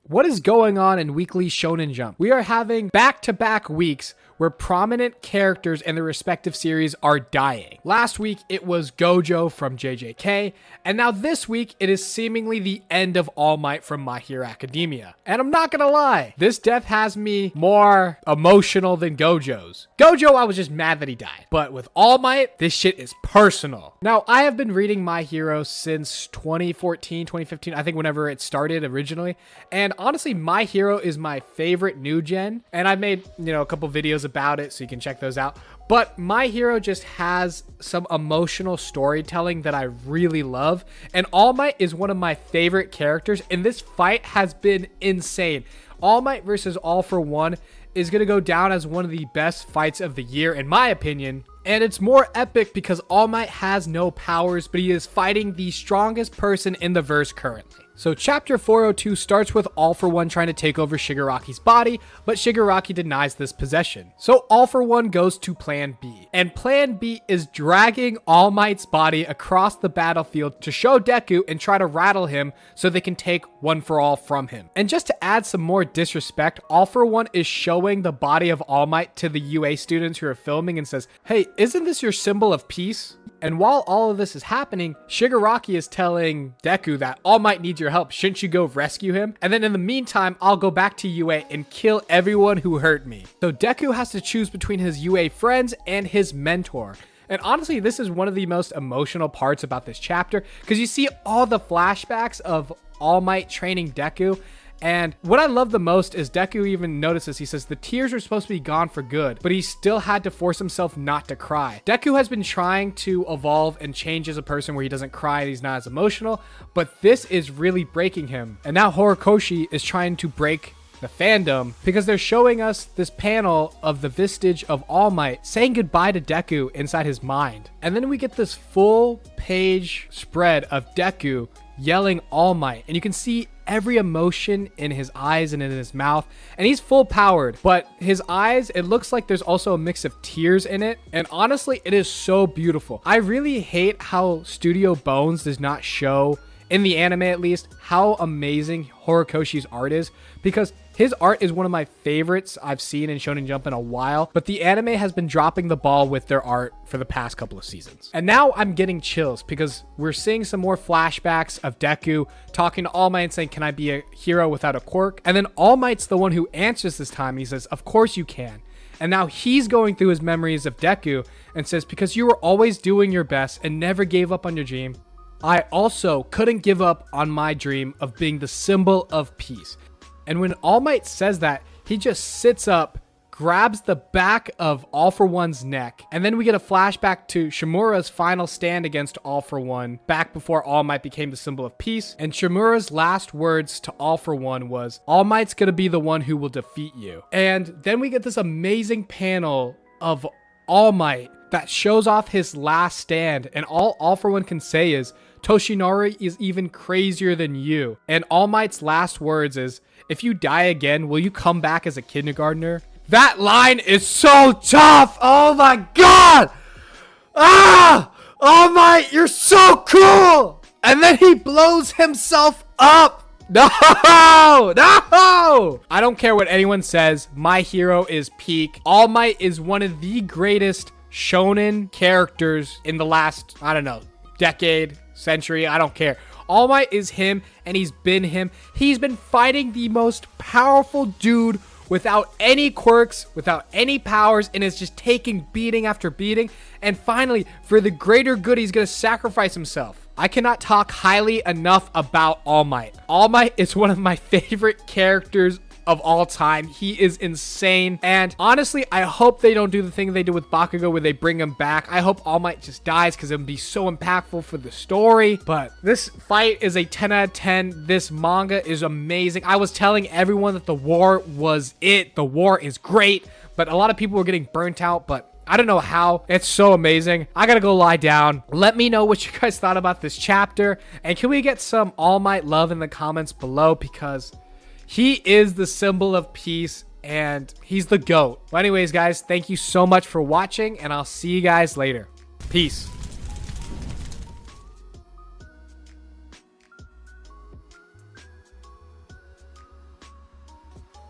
What is going on in Weekly Shonen Jump? We are having back-to-back weeks where prominent characters in their respective series are dying. Last week, it was Gojo from JJK, and now this week, it is seemingly the end of All Might from My Hero Academia. And I'm not gonna lie, this death has me more emotional than Gojo's. Gojo, I was just mad that he died. But with All Might, this shit is personal. Now, I have been reading My Hero since 2014, 2015, I think whenever it started originally. And honestly, My Hero is my favorite new gen. And I've made, a couple videos about it, so you can check those out. But My Hero just has some emotional storytelling that I really love. And All Might is one of my favorite characters. And this fight has been insane. All Might versus All-for-One is going to go down as one of the best fights of the year, in my opinion. And it's more epic because All Might has no powers, but he is fighting the strongest person in the verse currently. So chapter 402 starts with All-for-One trying to take over Shigaraki's body, but Shigaraki denies this possession. So All-for-One goes to plan B, and plan B is dragging All Might's body across the battlefield to show Deku and try to rattle him so they can take One-for-All from him. And just to add some more disrespect, All-for-One is showing the body of All Might to the UA students who are filming and says, "Hey, isn't this your symbol of peace?" And while all of this is happening, Shigaraki is telling Deku that All Might needs your help. Shouldn't you go rescue him? And then in the meantime, I'll go back to UA and kill everyone who hurt me. So Deku has to choose between his UA friends and his mentor. And honestly, this is one of the most emotional parts about this chapter because you see all the flashbacks of All Might training Deku. And what I love the most is Deku even notices, he says the tears were supposed to be gone for good, but he still had to force himself not to cry. Deku has been trying to evolve and change as a person where he doesn't cry and he's not as emotional, but this is really breaking him. And now Horikoshi is trying to break the fandom because they're showing us this panel of the vestige of All Might saying goodbye to Deku inside his mind. And then we get this full page spread of Deku yelling All Might, and you can see every emotion in his eyes and in his mouth, and he's full powered, but his eyes, it looks like there's also a mix of tears in it, and honestly, it is so beautiful. I really hate how Studio Bones does not show, in the anime at least, how amazing Horikoshi's art is, because his art is one of my favorites I've seen in Shonen Jump in a while, but the anime has been dropping the ball with their art for the past couple of seasons. And now I'm getting chills because we're seeing some more flashbacks of Deku talking to All Might and saying, "Can I be a hero without a quirk?" And then All Might's the one who answers this time. He says, "Of course you can." And now he's going through his memories of Deku and says, "Because you were always doing your best and never gave up on your dream, I also couldn't give up on my dream of being the symbol of peace." And when All Might says that, he just sits up, grabs the back of All-for-One's neck, and then we get a flashback to Shimura's final stand against All-for-One back before All Might became the symbol of peace. And Shimura's last words to All-for-One was, "All Might's gonna be the one who will defeat you." And then we get this amazing panel of All Might that shows off his last stand, and all All-for-One can say is, "Toshinori is even crazier than you." And All Might's last words is, "If you die again, will you come back as a kindergartner?" That line is so tough. Oh my god. Ah! All Might, you're so cool. And then he blows himself up. No! No! I don't care what anyone says. My Hero is peak. All Might is one of the greatest shonen characters in the last, I don't know, decade, century, I don't care. All Might is him, and he's been him. He's been fighting the most powerful dude without any quirks, without any powers, and is just taking beating after beating. And finally, for the greater good, he's going to sacrifice himself. I cannot talk highly enough about All Might. All Might is one of my favorite characters of all time. He is insane. And honestly, I hope they don't do the thing they did with Bakugo where they bring him back. I hope All Might just dies because it would be so impactful for the story. But this fight is a 10 out of 10. This manga is amazing. I was telling everyone that the war was it. The war is great, but a lot of people were getting burnt out, but I don't know how. It's so amazing. I gotta go lie down. Let me know what you guys thought about this chapter. And can we get some All Might love in the comments below, because he is the symbol of peace and he's the GOAT. Well, anyways, guys, thank you so much for watching, and I'll see you guys later. Peace.